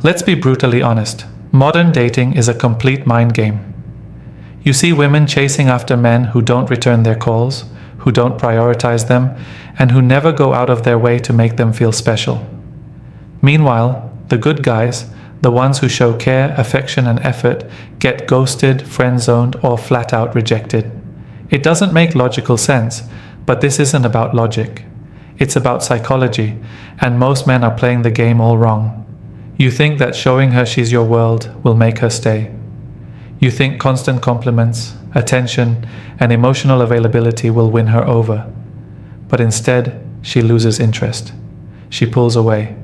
Let's be brutally honest. Modern dating is a complete mind game. You see women chasing after men who don't return their calls, who don't prioritize them, and who never go out of their way to make them feel special. Meanwhile, the good guys, the ones who show care, affection, and effort, get ghosted, friend-zoned, or flat-out rejected. It doesn't make logical sense, but this isn't about logic. It's about psychology, and most men are playing the game all wrong. You think that showing her she's your world will make her stay. You think constant compliments, attention, and emotional availability will win her over. But instead, she loses interest. She pulls away.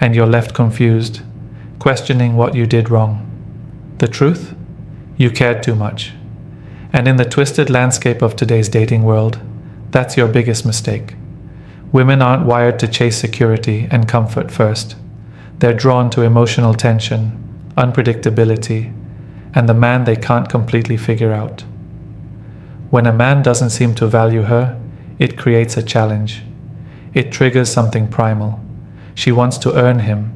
And you're left confused, questioning what you did wrong. The truth? You cared too much. And in the twisted landscape of today's dating world, that's your biggest mistake. Women aren't wired to chase security and comfort first. They're drawn to emotional tension, unpredictability, and the man they can't completely figure out. When a man doesn't seem to value her, it creates a challenge. It triggers something primal. She wants to earn him.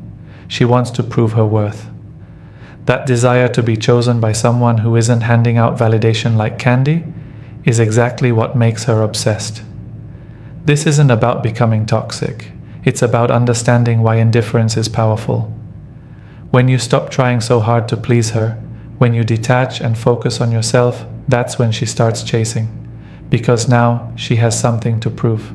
She wants to prove her worth. That desire to be chosen by someone who isn't handing out validation like candy is exactly what makes her obsessed. This isn't about becoming toxic. It's about understanding why indifference is powerful. When you stop trying so hard to please her, when you detach and focus on yourself, that's when she starts chasing. Because now she has something to prove.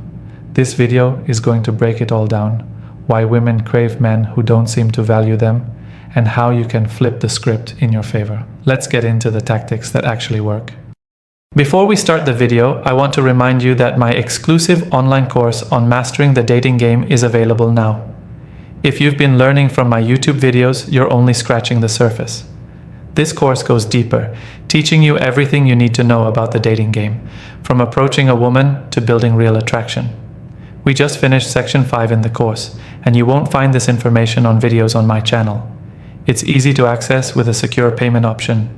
This video is going to break it all down. Why women crave men who don't seem to value them, and how you can flip the script in your favor. Let's get into the tactics that actually work. Before we start the video, I want to remind you that my exclusive online course on mastering the dating game is available now. If you've been learning from my YouTube videos, you're only scratching the surface. This course goes deeper, teaching you everything you need to know about the dating game, from approaching a woman to building real attraction. We just finished section 5 in the course, and you won't find this information on videos on my channel. It's easy to access with a secure payment option.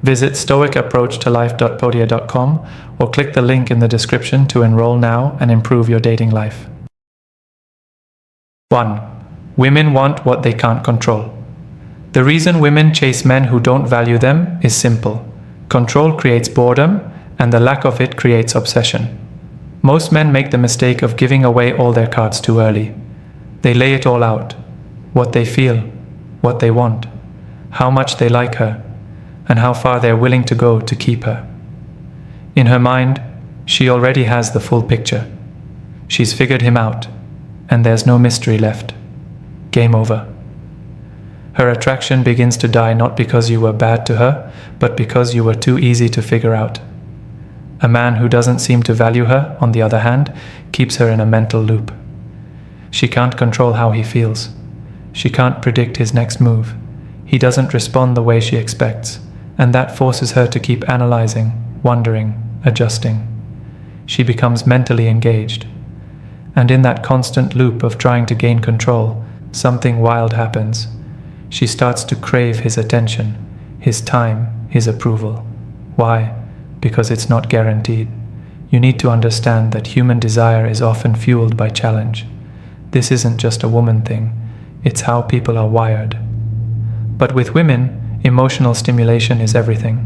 Visit stoicapproachtolife.podia.com or click the link in the description to enroll now and improve your dating life. 1. Women want what they can't control. The reason women chase men who don't value them is simple. Control creates boredom, and the lack of it creates obsession. Most men make the mistake of giving away all their cards too early. They lay it all out. What they feel, what they want, how much they like her, and how far they're willing to go to keep her. In her mind, she already has the full picture. She's figured him out, and there's no mystery left. Game over. Her attraction begins to die not because you were bad to her, but because you were too easy to figure out. A man who doesn't seem to value her, on the other hand, keeps her in a mental loop. She can't control how he feels. She can't predict his next move. He doesn't respond the way she expects, and that forces her to keep analyzing, wondering, adjusting. She becomes mentally engaged. And in that constant loop of trying to gain control, something wild happens. She starts to crave his attention, his time, his approval. Why? Because it's not guaranteed. You need to understand that human desire is often fueled by challenge. This isn't just a woman thing. It's how people are wired. But with women, emotional stimulation is everything.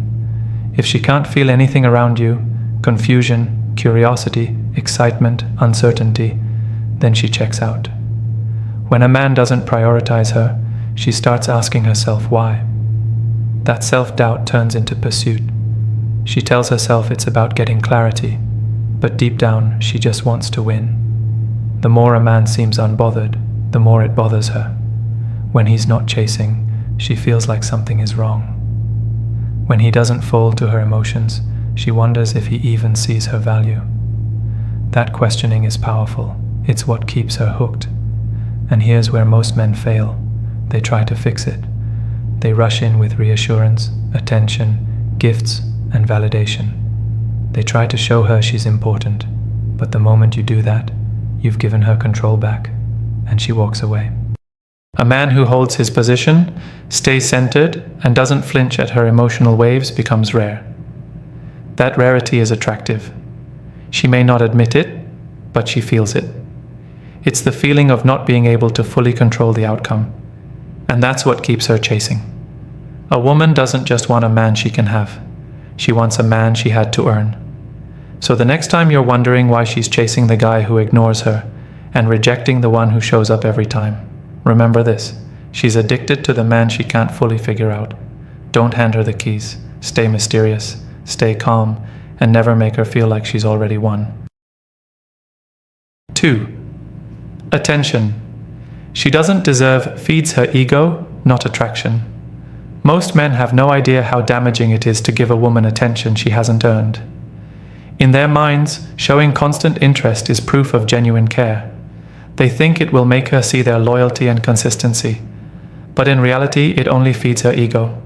If she can't feel anything around you, confusion, curiosity, excitement, uncertainty, then she checks out. When a man doesn't prioritize her, she starts asking herself why. That self-doubt turns into pursuit. She tells herself it's about getting clarity, but deep down she just wants to win. The more a man seems unbothered, the more it bothers her. When he's not chasing, she feels like something is wrong. When he doesn't fold to her emotions, she wonders if he even sees her value. That questioning is powerful. It's what keeps her hooked. And here's where most men fail. They try to fix it. They rush in with reassurance, attention, gifts, and validation. They try to show her she's important, but the moment you do that, you've given her control back, and she walks away. A man who holds his position, stays centered, and doesn't flinch at her emotional waves becomes rare. That rarity is attractive. She may not admit it, but she feels it. It's the feeling of not being able to fully control the outcome. And that's what keeps her chasing. A woman doesn't just want a man she can have. She wants a man she had to earn. So the next time you're wondering why she's chasing the guy who ignores her and rejecting the one who shows up every time, remember this: she's addicted to the man she can't fully figure out. Don't hand her the keys. Stay mysterious, stay calm, and never make her feel like she's already won. 2. Attention. She doesn't deserve feeds her ego, not attraction. Most men have no idea how damaging it is to give a woman attention she hasn't earned. In their minds, showing constant interest is proof of genuine care. They think it will make her see their loyalty and consistency. But in reality, it only feeds her ego.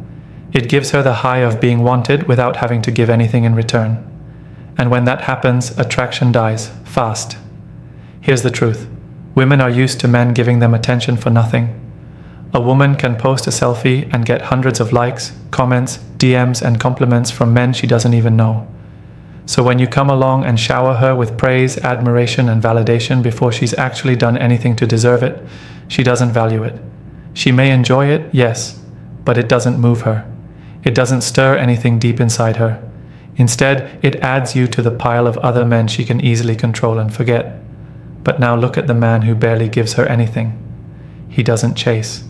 It gives her the high of being wanted without having to give anything in return. And when that happens, attraction dies, fast. Here's the truth. Women are used to men giving them attention for nothing. A woman can post a selfie and get hundreds of likes, comments, DMs, and compliments from men she doesn't even know. So when you come along and shower her with praise, admiration, and validation before she's actually done anything to deserve it, she doesn't value it. She may enjoy it, yes, but it doesn't move her. It doesn't stir anything deep inside her. Instead, it adds you to the pile of other men she can easily control and forget. But now look at the man who barely gives her anything. He doesn't chase.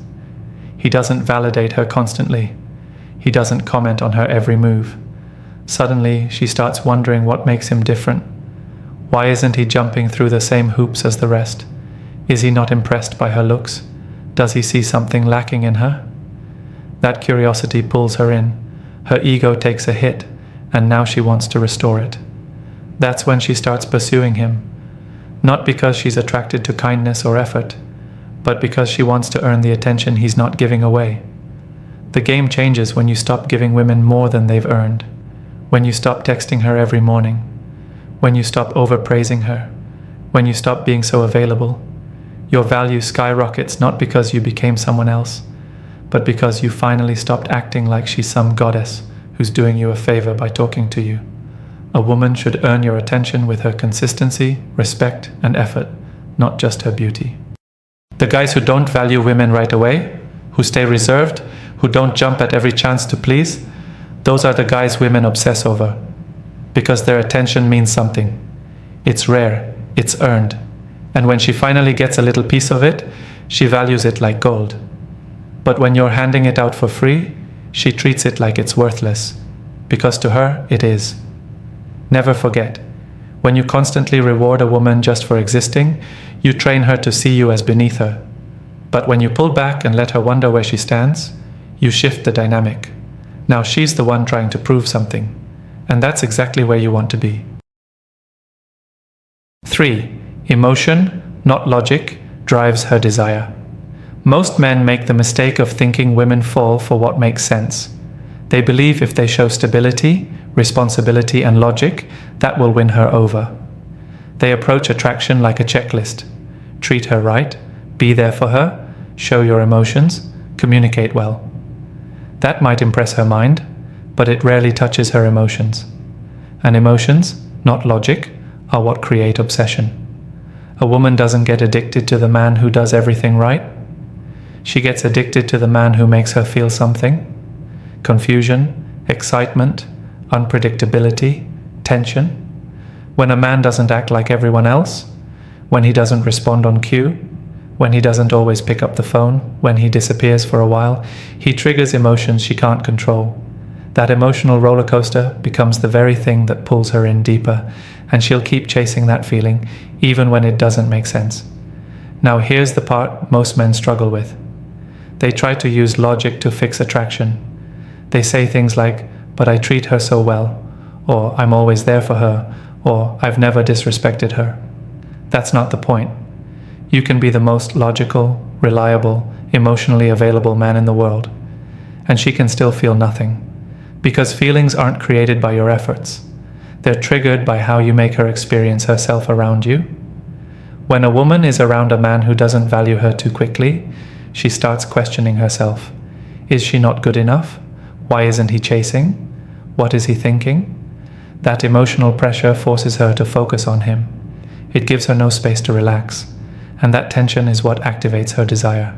He doesn't validate her constantly. He doesn't comment on her every move. Suddenly, she starts wondering what makes him different. Why isn't he jumping through the same hoops as the rest? Is he not impressed by her looks? Does he see something lacking in her? That curiosity pulls her in. Her ego takes a hit, and now she wants to restore it. That's when she starts pursuing him. Not because she's attracted to kindness or effort, but because she wants to earn the attention he's not giving away. The game changes when you stop giving women more than they've earned, when you stop texting her every morning, when you stop overpraising her, when you stop being so available. Your value skyrockets not because you became someone else, but because you finally stopped acting like she's some goddess who's doing you a favor by talking to you. A woman should earn your attention with her consistency, respect, and effort, not just her beauty. The guys who don't value women right away, who stay reserved, who don't jump at every chance to please, those are the guys women obsess over, because their attention means something. It's rare, it's earned, and when she finally gets a little piece of it, she values it like gold. But when you're handing it out for free, she treats it like it's worthless, because to her, it is. Never forget, when you constantly reward a woman just for existing, you train her to see you as beneath her. But when you pull back and let her wonder where she stands, you shift the dynamic. Now she's the one trying to prove something, and that's exactly where you want to be. 3. Emotion, not logic, drives her desire. Most men make the mistake of thinking women fall for what makes sense. They believe if they show stability, responsibility, and logic, that will win her over. They approach attraction like a checklist. Treat her right, be there for her, show your emotions, communicate well. That might impress her mind, but it rarely touches her emotions. And emotions, not logic, are what create obsession. A woman doesn't get addicted to the man who does everything right. She gets addicted to the man who makes her feel something. Confusion, excitement, unpredictability, tension. When a man doesn't act like everyone else, when he doesn't respond on cue, when he doesn't always pick up the phone, when he disappears for a while, he triggers emotions she can't control. That emotional roller coaster becomes the very thing that pulls her in deeper, and she'll keep chasing that feeling, even when it doesn't make sense. Now here's the part most men struggle with. They try to use logic to fix attraction. They say things like, "But I treat her so well," or "I'm always there for her," or "I've never disrespected her." That's not the point. You can be the most logical, reliable, emotionally available man in the world, and she can still feel nothing, because feelings aren't created by your efforts. They're triggered by how you make her experience herself around you. When a woman is around a man who doesn't value her too quickly, she starts questioning herself. Is she not good enough? Why isn't he chasing? What is he thinking? That emotional pressure forces her to focus on him. It gives her no space to relax, and that tension is what activates her desire.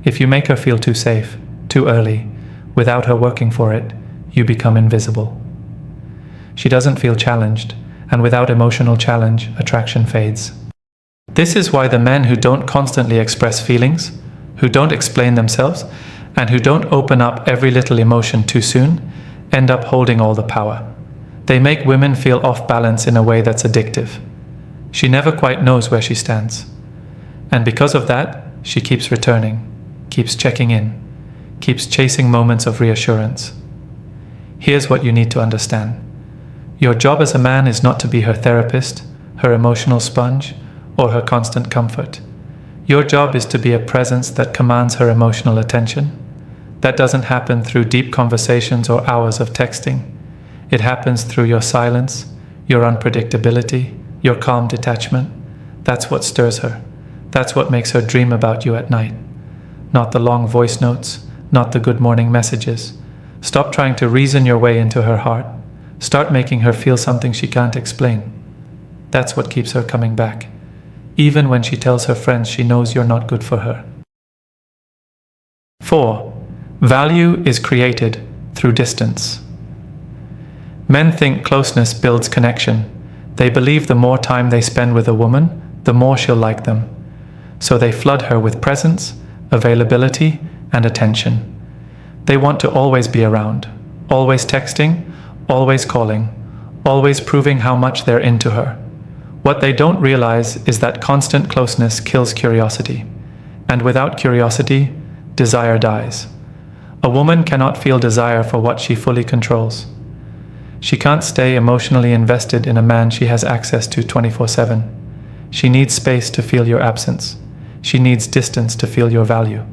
If you make her feel too safe, too early, without her working for it, you become invisible. She doesn't feel challenged, and without emotional challenge, attraction fades. This is why the men who don't constantly express feelings, who don't explain themselves, and who don't open up every little emotion too soon, end up holding all the power. They make women feel off balance in a way that's addictive. She never quite knows where she stands. And because of that, she keeps returning, keeps checking in, keeps chasing moments of reassurance. Here's what you need to understand. Your job as a man is not to be her therapist, her emotional sponge, or her constant comfort. Your job is to be a presence that commands her emotional attention. That doesn't happen through deep conversations or hours of texting. It happens through your silence, your unpredictability, your calm detachment. That's what stirs her. That's what makes her dream about you at night. Not the long voice notes, not the good morning messages. Stop trying to reason your way into her heart. Start making her feel something she can't explain. That's what keeps her coming back. Even when she tells her friends she knows you're not good for her. 4. Value is created through distance. Men think closeness builds connection. They believe the more time they spend with a woman, the more she'll like them. So they flood her with presence, availability, and attention. They want to always be around, always texting, always calling, always proving how much they're into her. What they don't realize is that constant closeness kills curiosity. And without curiosity, desire dies. A woman cannot feel desire for what she fully controls. She can't stay emotionally invested in a man she has access to 24/7. She needs space to feel your absence. She needs distance to feel your value.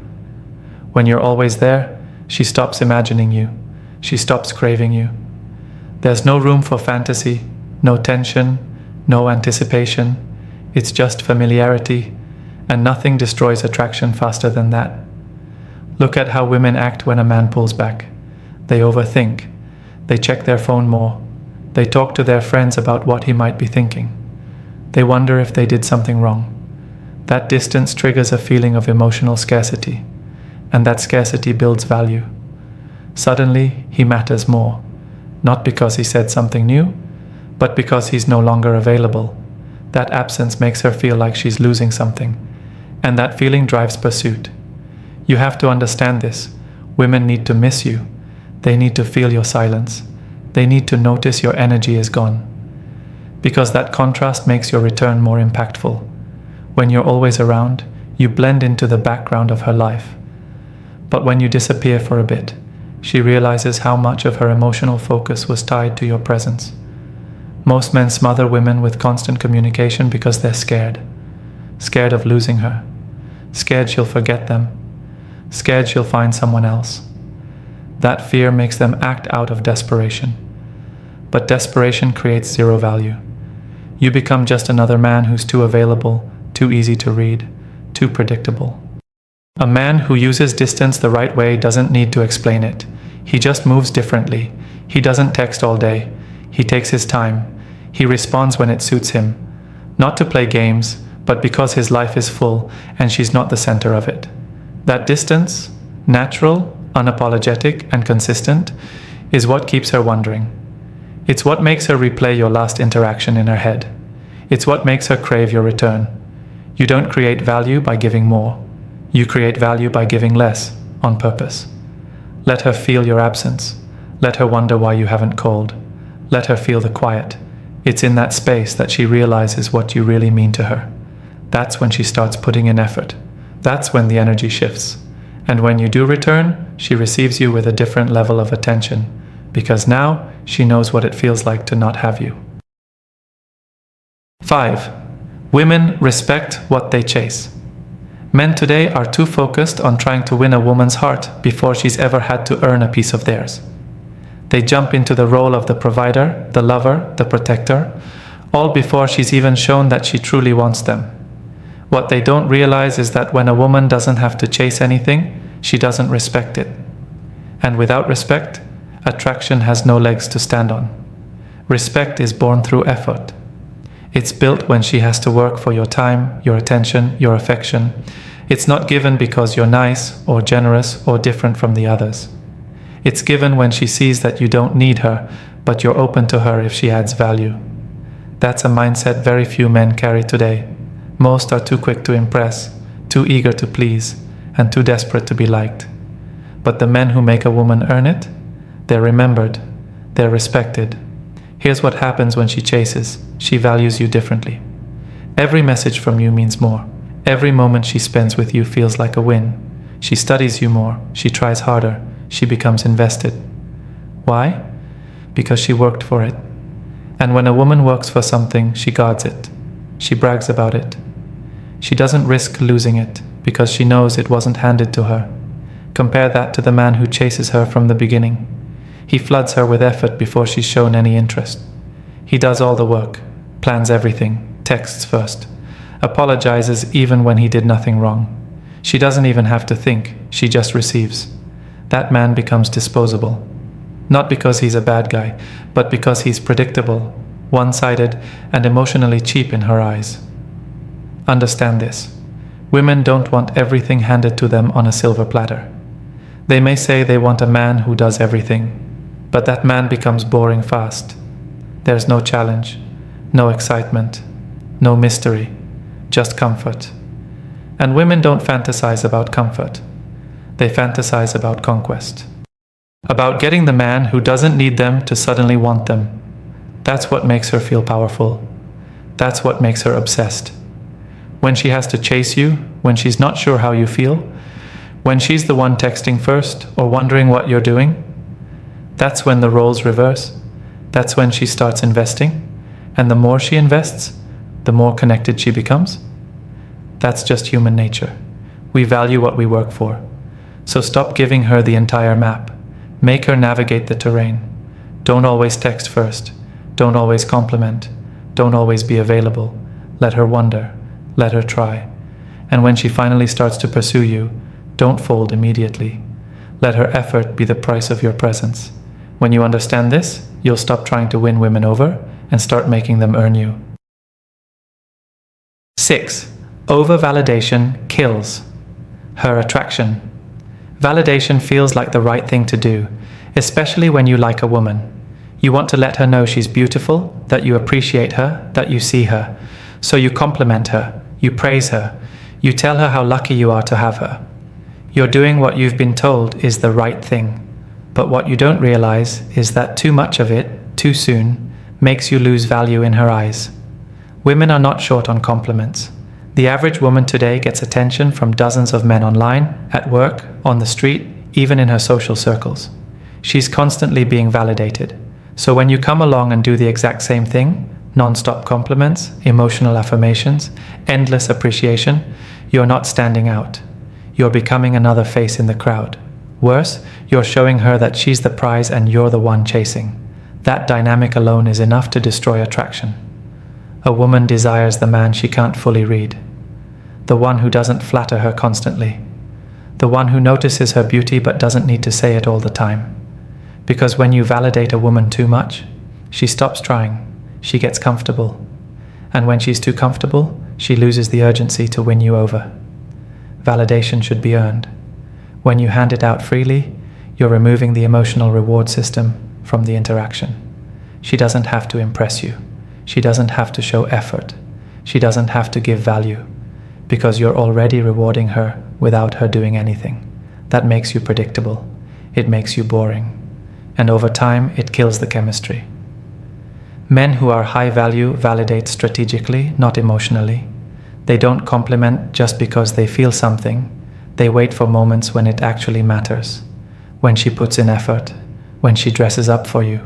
When you're always there, she stops imagining you. She stops craving you. There's no room for fantasy, no tension, no anticipation. It's just familiarity, and nothing destroys attraction faster than that. Look at how women act when a man pulls back. They overthink. They check their phone more. They talk to their friends about what he might be thinking. They wonder if they did something wrong. That distance triggers a feeling of emotional scarcity, and that scarcity builds value. Suddenly, he matters more, not because he said something new, but because he's no longer available. That absence makes her feel like she's losing something, and that feeling drives pursuit. You have to understand this. Women need to miss you. They need to feel your silence. They need to notice your energy is gone. Because that contrast makes your return more impactful. When you're always around, you blend into the background of her life. But when you disappear for a bit, she realizes how much of her emotional focus was tied to your presence. Most men smother women with constant communication because they're scared. Scared of losing her. Scared she'll forget them. Scared she'll find someone else. That fear makes them act out of desperation. But desperation creates zero value. You become just another man who's too available, too easy to read, too predictable. A man who uses distance the right way doesn't need to explain it. He just moves differently. He doesn't text all day. He takes his time. He responds when it suits him. Not to play games, but because his life is full and she's not the center of it. That distance, natural, unapologetic, and consistent, is what keeps her wondering. It's what makes her replay your last interaction in her head. It's what makes her crave your return. You don't create value by giving more. You create value by giving less, on purpose. Let her feel your absence. Let her wonder why you haven't called. Let her feel the quiet. It's in that space that she realizes what you really mean to her. That's when she starts putting in effort. That's when the energy shifts. And when you do return, she receives you with a different level of attention, because now she knows what it feels like to not have you. 5. Women respect what they chase. Men today are too focused on trying to win a woman's heart before she's ever had to earn a piece of theirs. They jump into the role of the provider, the lover, the protector, all before she's even shown that she truly wants them. What they don't realize is that when a woman doesn't have to chase anything, she doesn't respect it. And without respect, attraction has no legs to stand on. Respect is born through effort. It's built when she has to work for your time, your attention, your affection. It's not given because you're nice or generous or different from the others. It's given when she sees that you don't need her, but you're open to her if she adds value. That's a mindset very few men carry today. Most are too quick to impress, too eager to please, and too desperate to be liked. But the men who make a woman earn it, they're remembered, they're respected. Here's what happens when she chases. She values you differently. Every message from you means more. Every moment she spends with you feels like a win. She studies you more, she tries harder, she becomes invested. Why? Because she worked for it. And when a woman works for something, she guards it. She brags about it. She doesn't risk losing it because she knows it wasn't handed to her. Compare that to the man who chases her from the beginning. He floods her with effort before she's shown any interest. He does all the work, plans everything, texts first, apologizes even when he did nothing wrong. She doesn't even have to think, she just receives. That man becomes disposable. Not because he's a bad guy, but because he's predictable, one-sided, and emotionally cheap in her eyes. Understand this. Women don't want everything handed to them on a silver platter. They may say they want a man who does everything, but that man becomes boring fast. There's no challenge, no excitement, no mystery, just comfort. And women don't fantasize about comfort. They fantasize about conquest. About getting the man who doesn't need them to suddenly want them. That's what makes her feel powerful. That's what makes her obsessed. When she has to chase you, when she's not sure how you feel, when she's the one texting first or wondering what you're doing, that's when the roles reverse. That's when she starts investing. And the more she invests, the more connected she becomes. That's just human nature. We value what we work for. So stop giving her the entire map. Make her navigate the terrain. Don't always text first. Don't always compliment. Don't always be available. Let her wonder. Let her try. And when she finally starts to pursue you, don't fold immediately. Let her effort be the price of your presence. When you understand this, you'll stop trying to win women over and start making them earn you. 6. Over-validation kills her attraction. Validation feels like the right thing to do, especially when you like a woman. You want to let her know she's beautiful, that you appreciate her, that you see her. So you compliment her, you praise her, you tell her how lucky you are to have her. You're doing what you've been told is the right thing. But what you don't realize is that too much of it, too soon, makes you lose value in her eyes. Women are not short on compliments. The average woman today gets attention from dozens of men online, at work, on the street, even in her social circles. She's constantly being validated. So when you come along and do the exact same thing, non-stop compliments, emotional affirmations, endless appreciation, you're not standing out. You're becoming another face in the crowd. Worse, you're showing her that she's the prize and you're the one chasing. That dynamic alone is enough to destroy attraction. A woman desires the man she can't fully read. The one who doesn't flatter her constantly. The one who notices her beauty but doesn't need to say it all the time. Because when you validate a woman too much, she stops trying. She gets comfortable. And when she's too comfortable, she loses the urgency to win you over. Validation should be earned. When you hand it out freely, you're removing the emotional reward system from the interaction. She doesn't have to impress you. She doesn't have to show effort. She doesn't have to give value, because you're already rewarding her without her doing anything. That makes you predictable. It makes you boring. And over time, it kills the chemistry. Men who are high value validate strategically, not emotionally. They don't compliment just because they feel something. They wait for moments when it actually matters. When she puts in effort, when she dresses up for you,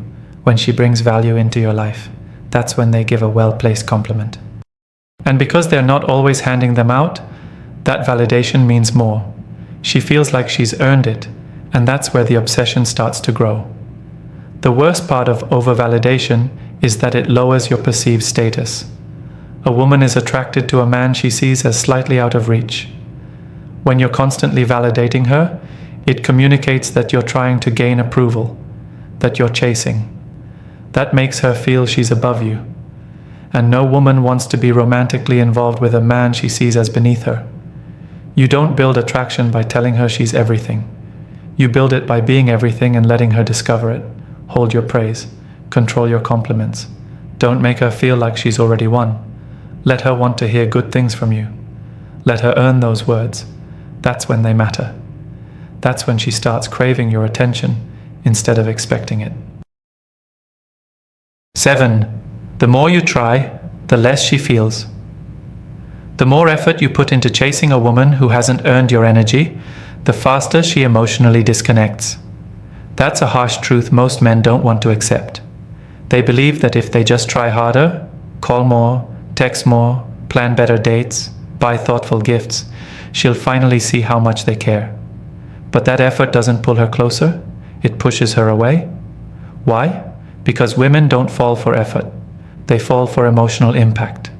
when she brings value into your life. That's when they give a well-placed compliment. And because they're not always handing them out, that validation means more. She feels like she's earned it, and that's where the obsession starts to grow. The worst part of over-validation is that it lowers your perceived status. A woman is attracted to a man she sees as slightly out of reach. When you're constantly validating her, it communicates that you're trying to gain approval, that you're chasing. That makes her feel she's above you. And no woman wants to be romantically involved with a man she sees as beneath her. You don't build attraction by telling her she's everything. You build it by being everything and letting her discover it. Hold your praise. Control your compliments. Don't make her feel like she's already won. Let her want to hear good things from you. Let her earn those words. That's when they matter. That's when she starts craving your attention instead of expecting it. 7. The more you try, the less she feels. The more effort you put into chasing a woman who hasn't earned your energy, the faster she emotionally disconnects. That's a harsh truth most men don't want to accept. They believe that if they just try harder, call more, text more, plan better dates, buy thoughtful gifts, she'll finally see how much they care. But that effort doesn't pull her closer, it pushes her away. Why? Because women don't fall for effort, they fall for emotional impact.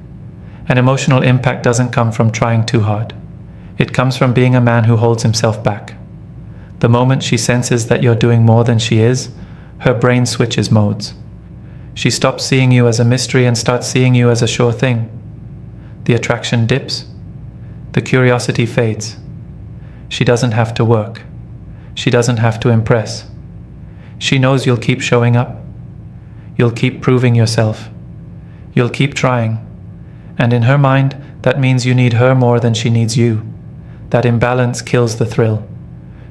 And emotional impact doesn't come from trying too hard. It comes from being a man who holds himself back. The moment she senses that you're doing more than she is, her brain switches modes. She stops seeing you as a mystery and starts seeing you as a sure thing. The attraction dips. The curiosity fades. She doesn't have to work. She doesn't have to impress. She knows you'll keep showing up. You'll keep proving yourself. You'll keep trying. And in her mind, that means you need her more than she needs you. That imbalance kills the thrill.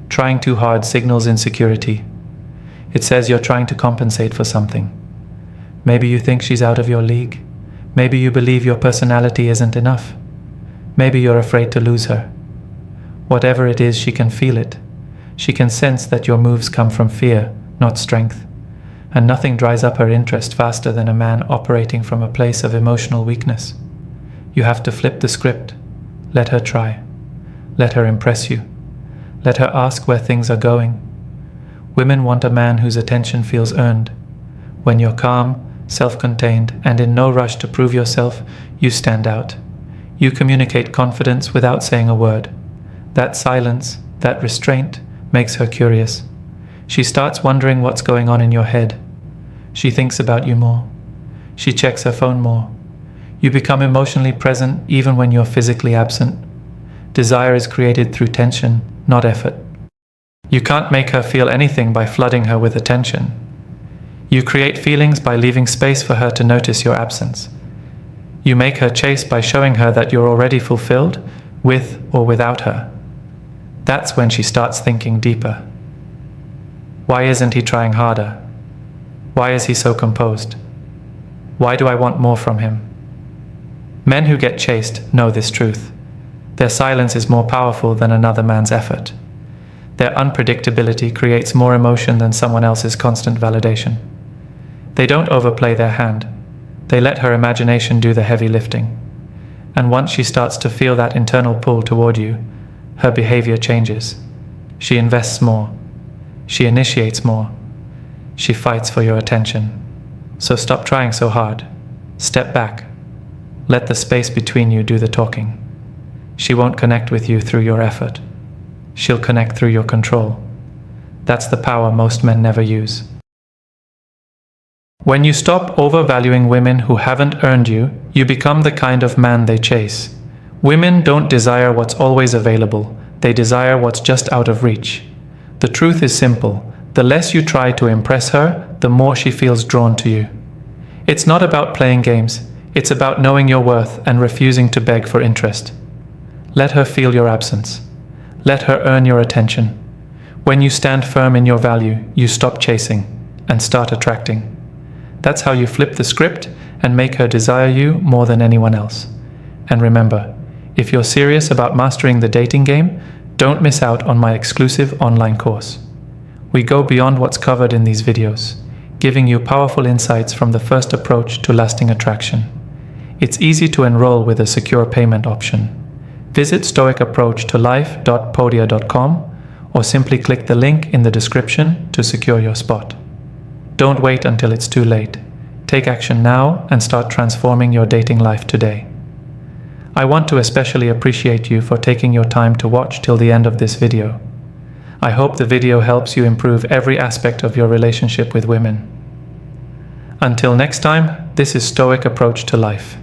Trying too hard signals insecurity. It says you're trying to compensate for something. Maybe you think she's out of your league. Maybe you believe your personality isn't enough. Maybe you're afraid to lose her. Whatever it is, she can feel it. She can sense that your moves come from fear, not strength. And nothing dries up her interest faster than a man operating from a place of emotional weakness. You have to flip the script. Let her try. Let her impress you. Let her ask where things are going. Women want a man whose attention feels earned. When you're calm, self-contained, and in no rush to prove yourself, you stand out. You communicate confidence without saying a word. That silence, that restraint, makes her curious. She starts wondering what's going on in your head. She thinks about you more. She checks her phone more. You become emotionally present even when you're physically absent. Desire is created through tension, not effort. You can't make her feel anything by flooding her with attention. You create feelings by leaving space for her to notice your absence. You make her chase by showing her that you're already fulfilled, with or without her. That's when she starts thinking deeper. Why isn't he trying harder? Why is he so composed? Why do I want more from him? Men who get chased know this truth. Their silence is more powerful than another man's effort. Their unpredictability creates more emotion than someone else's constant validation. They don't overplay their hand. They let her imagination do the heavy lifting. And once she starts to feel that internal pull toward you, her behavior changes. She invests more. She initiates more. She fights for your attention. So stop trying so hard. Step back. Let the space between you do the talking. She won't connect with you through your effort. She'll connect through your control. That's the power most men never use. When you stop overvaluing women who haven't earned you, you become the kind of man they chase. Women don't desire what's always available. They desire what's just out of reach. The truth is simple. The less you try to impress her, the more she feels drawn to you. It's not about playing games. It's about knowing your worth and refusing to beg for interest. Let her feel your absence. Let her earn your attention. When you stand firm in your value, you stop chasing and start attracting. That's how you flip the script and make her desire you more than anyone else. And remember, if you're serious about mastering the dating game, don't miss out on my exclusive online course. We go beyond what's covered in these videos, giving you powerful insights from the first approach to lasting attraction. It's easy to enroll with a secure payment option. Visit stoicapproachtolife.podia.com or simply click the link in the description to secure your spot. Don't wait until it's too late. Take action now and start transforming your dating life today. I want to especially appreciate you for taking your time to watch till the end of this video. I hope the video helps you improve every aspect of your relationship with women. Until next time, this is Stoic Approach to Life.